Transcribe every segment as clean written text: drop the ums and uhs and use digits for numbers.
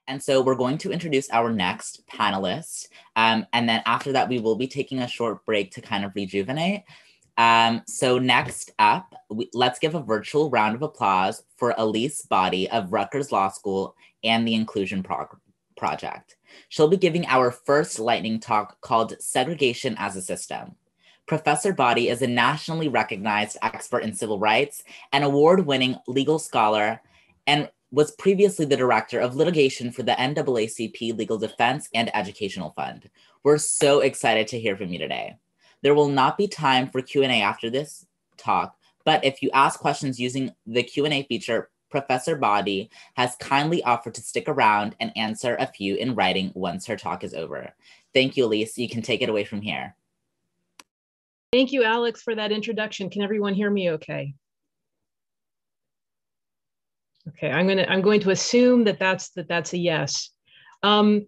And so we're going to introduce our next panelist. And then after that, we will be taking a short break to kind of rejuvenate. So next up, let's give a virtual round of applause for Elise Boddie of Rutgers Law School and the Inclusion Project. She'll be giving our first lightning talk called Segregation as a System. Professor Boddie is a nationally recognized expert in civil rights, an award-winning legal scholar, and was previously the director of litigation for the NAACP Legal Defense and Educational Fund. We're so excited to hear from you today. There will not be time for Q&A after this talk, but if you ask questions using the Q&A feature, Professor Boddie has kindly offered to stick around and answer a few in writing once her talk is over. Thank you, Elise. You can take it away from here. Thank you, Alex, for that introduction. Can everyone hear me okay? Okay, I'm going to assume that that's a yes. So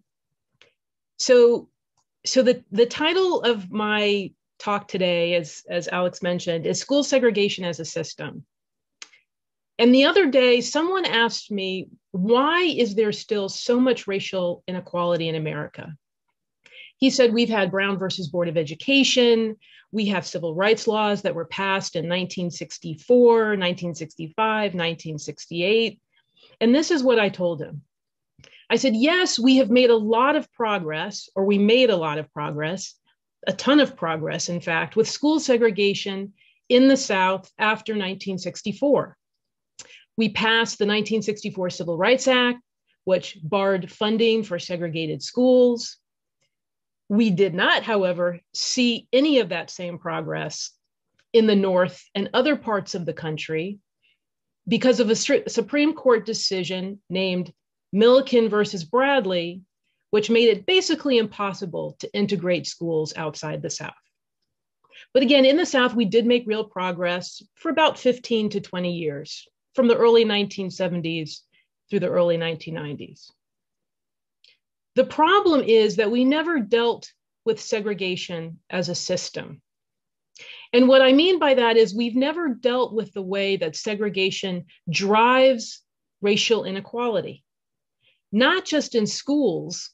the title of my talk today, as Alex mentioned, is School Segregation as a System. And the other day, someone asked me, why is there still so much racial inequality in America? He said, we've had Brown versus Board of Education. We have civil rights laws that were passed in 1964, 1965, 1968. And this is what I told him. I said, yes, we have made a lot of progress, or we made a lot of progress, a ton of progress, in fact, with school segregation in the South after 1964. We passed the 1964 Civil Rights Act, which barred funding for segregated schools. We did not, however, see any of that same progress in the North and other parts of the country because of a Supreme Court decision named Milliken versus Bradley, which made it basically impossible to integrate schools outside the South. But again, in the South, we did make real progress for about 15 to 20 years, from the early 1970s through the early 1990s. The problem is that we never dealt with segregation as a system. And what I mean by that is we've never dealt with the way that segregation drives racial inequality, not just in schools,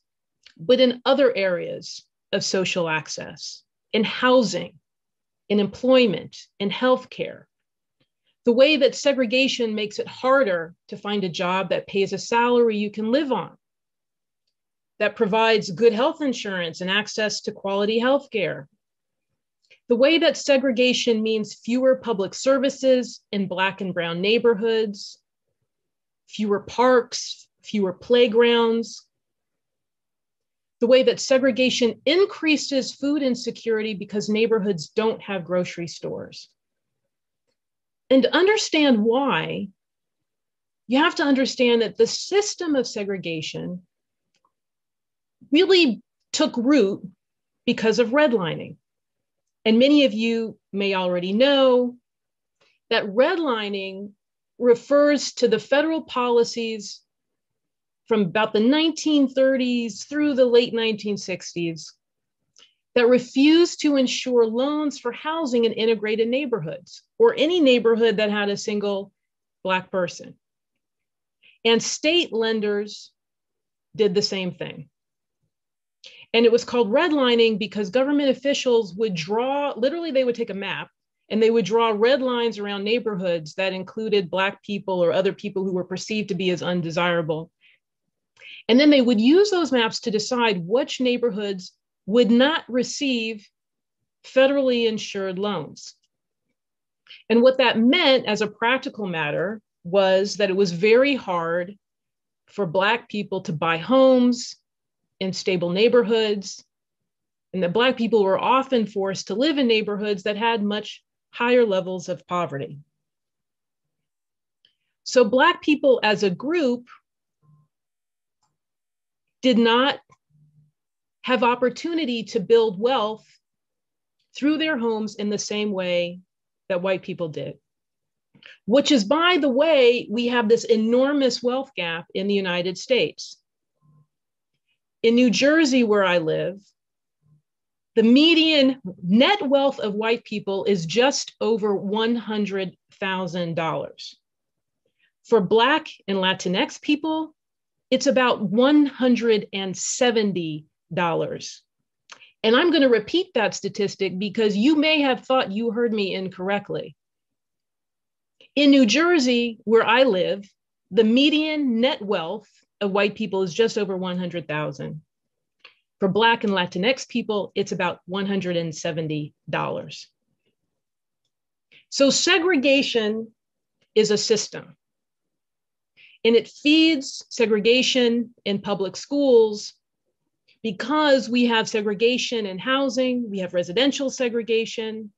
but in other areas of social access, in housing, in employment, in healthcare. The way that segregation makes it harder to find a job that pays a salary you can live on, that provides good health insurance and access to quality healthcare. The way that segregation means fewer public services in Black and brown neighborhoods, fewer parks, fewer playgrounds. The way that segregation increases food insecurity because neighborhoods don't have grocery stores. And to understand why, you have to understand that the system of segregation really took root because of redlining. And many of you may already know that redlining refers to the federal policies from about the 1930s through the late 1960s that refused to ensure loans for housing in integrated neighborhoods or any neighborhood that had a single Black person. And state lenders did the same thing. And it was called redlining because government officials would draw, literally they would take a map and they would draw red lines around neighborhoods that included Black people or other people who were perceived to be as undesirable. And then they would use those maps to decide which neighborhoods would not receive federally insured loans. And what that meant as a practical matter was that it was very hard for Black people to buy homes in stable neighborhoods, and that Black people were often forced to live in neighborhoods that had much higher levels of poverty. So Black people as a group did not have opportunity to build wealth through their homes in the same way that white people did, which is, by the way, we have this enormous wealth gap in the United States. In New Jersey, where I live, the median net wealth of white people is just over $100,000. For Black and Latinx people, it's about $170. And I'm going to repeat that statistic because you may have thought you heard me incorrectly. In New Jersey, where I live, the median net wealth of white people is just over 100,000. For Black and Latinx people, it's about $170. So segregation is a system, and it feeds segregation in public schools because we have segregation in housing, we have residential segregation,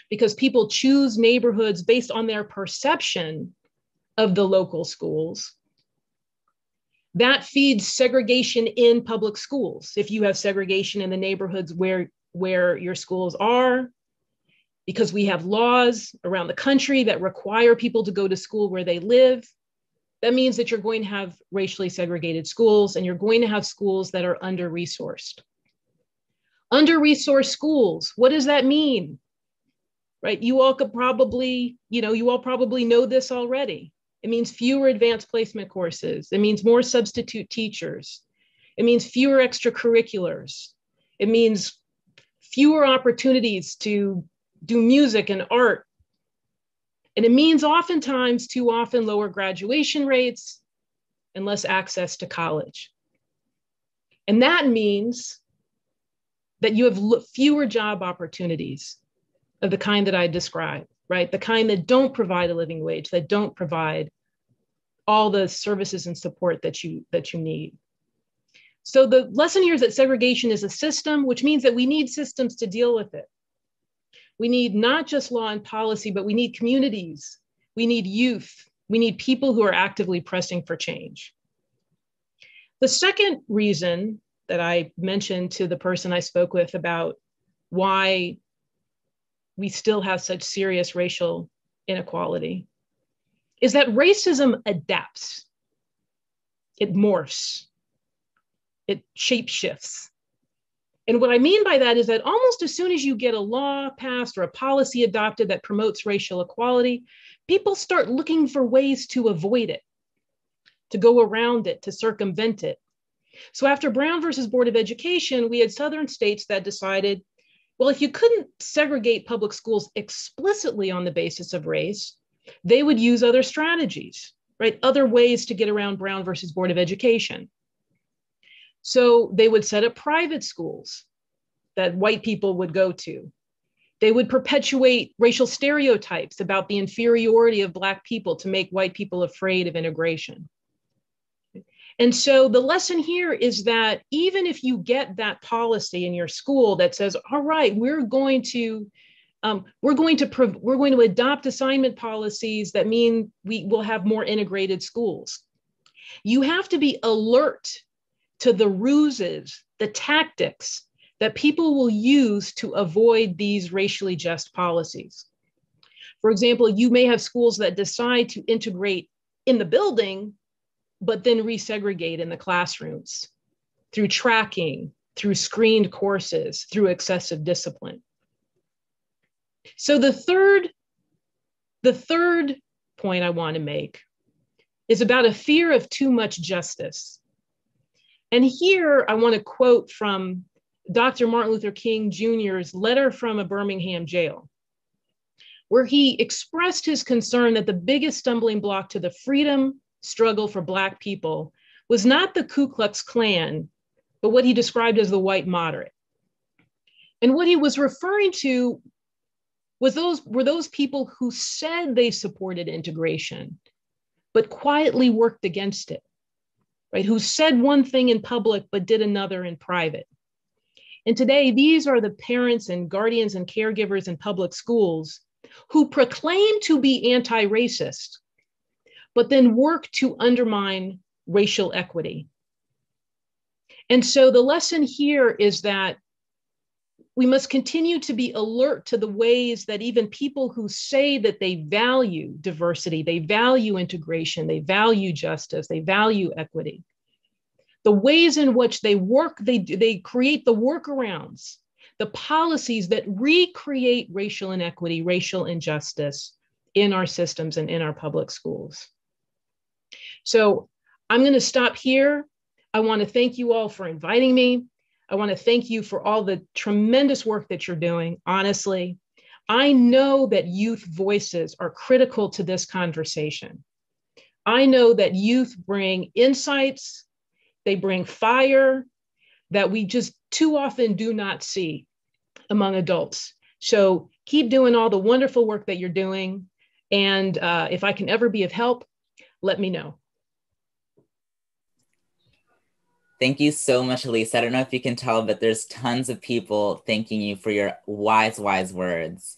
because people choose neighborhoods based on their perception of the local schools. That feeds segregation in public schools. If you have segregation in the neighborhoods where your schools are, because we have laws around the country that require people to go to school where they live, that means that you're going to have racially segregated schools, and you're going to have schools that are under-resourced. Under-resourced schools, what does that mean? Right? You all probably know this already. It means fewer advanced placement courses. It means more substitute teachers. It means fewer extracurriculars. It means fewer opportunities to do music and art. And it means oftentimes, too often, lower graduation rates and less access to college. And that means that you have fewer job opportunities of the kind that I described, right? The kind that don't provide a living wage, that don't provide all the services and support that you need. So the lesson here is that segregation is a system, which means that we need systems to deal with it. We need not just law and policy, but we need communities. We need youth. We need people who are actively pressing for change. The second reason that I mentioned to the person I spoke with about why we still have such serious racial inequality is that racism adapts, it morphs, it shapeshifts. And what I mean by that is that almost as soon as you get a law passed or a policy adopted that promotes racial equality, people start looking for ways to avoid it, to go around it, to circumvent it. So after Brown versus Board of Education, we had Southern states that decided, well, if you couldn't segregate public schools explicitly on the basis of race, they would use other strategies, right? Other ways to get around Brown versus Board of Education. So they would set up private schools that white people would go to. They would perpetuate racial stereotypes about the inferiority of Black people to make white people afraid of integration. And so the lesson here is that even if you get that policy in your school that says, all right, we're going to adopt assignment policies that mean we will have more integrated schools, you have to be alert to the ruses, the tactics that people will use to avoid these racially just policies. For example, you may have schools that decide to integrate in the building, but then resegregate in the classrooms through tracking, through screened courses, through excessive discipline. So the third point I want to make is about a fear of too much justice. And here I want to quote from Dr. Martin Luther King Jr.'s letter from a Birmingham jail, where he expressed his concern that the biggest stumbling block to the freedom struggle for Black people was not the Ku Klux Klan, but what he described as the white moderate. And what he was referring to were those people who said they supported integration, but quietly worked against it, right? Who said one thing in public, but did another in private. And today, these are the parents and guardians and caregivers in public schools who proclaim to be anti-racist, but then work to undermine racial equity. And so the lesson here is that we must continue to be alert to the ways that even people who say that they value diversity, they value integration, they value justice, they value equity, the ways in which they work, they create the workarounds, the policies that recreate racial inequity, racial injustice in our systems and in our public schools. So I'm going to stop here. I want to thank you all for inviting me. I want to thank you for all the tremendous work that you're doing, honestly. I know that youth voices are critical to this conversation. I know that youth bring insights, they bring fire that we just too often do not see among adults. So keep doing all the wonderful work that you're doing. And if I can ever be of help, let me know. Thank you so much, Elise. I don't know if you can tell, but there's tons of people thanking you for your wise, wise words.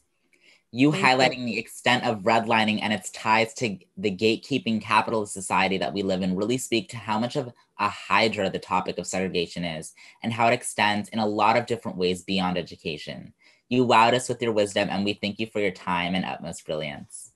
You highlighting the extent of redlining and its ties to the gatekeeping capitalist society that we live in really speak to how much of a hydra the topic of segregation is and how it extends in a lot of different ways beyond education. You wowed us with your wisdom, and we thank you for your time and utmost brilliance.